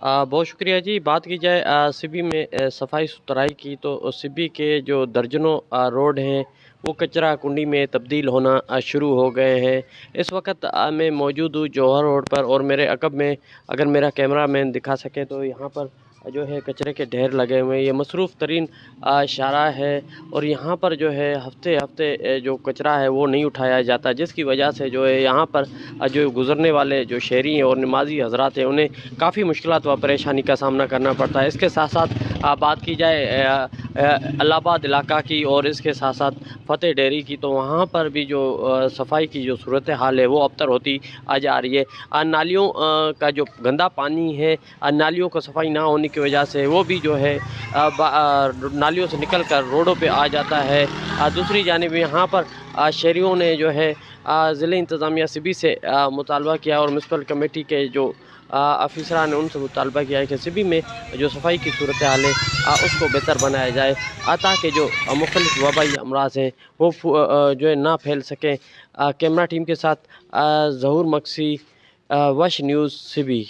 बहुत शुक्रिया जी। बात की जाए सिबी में सफाई सुथराई की, तो सिबी के जो दर्जनों रोड हैं वो कचरा कुंडी में तब्दील होना शुरू हो गए हैं। इस वक्त मैं मौजूद हूँ जौहर रोड पर, और मेरे अकब में अगर मेरा कैमरा मैन दिखा सके तो यहाँ पर जो है कचरे के ढेर लगे हुए हैं। ये मसरूफ़ तरीन शारा है, और यहाँ पर जो है हफ्ते हफ्ते जो कचरा है वो नहीं उठाया जाता, जिसकी वजह से जो है यहाँ पर जो गुज़रने वाले जो शहरी हैं और नमाजी हजरात हैं उन्हें काफ़ी मुश्किलात व परेशानी का सामना करना पड़ता है। इसके साथ साथ बात की जाए इलाहाबाद इलाका की और इसके साथ साथ फ़तेह डेरी की, तो वहाँ पर भी जो सफाई की जो सूरत हाल है वो अबतर होती आ जा रही है। नालियों का जो गंदा पानी है, नालियों को सफाई ना होने की वजह से वो भी जो है नालियों से निकल कर रोडों पे आ जाता है। दूसरी जानिब यहाँ पर शहरियों ने जो है ज़िले इंतज़ामिया सिबी से मुतालबा किया, और म्यूनसिपल कमेटी के जो अफसरान ने उनसे मुतालबा किया है कि सिबी में जो सफाई की सूरत हाल है उसको बेहतर बनाया जाए, ताकि जो मुख्तलिफ वबाई अमराज हैं वो जो है ना फैल सकें। कैमरा टीम के साथ ज़हूर मक्सी, वश न्यूज़ सिबी।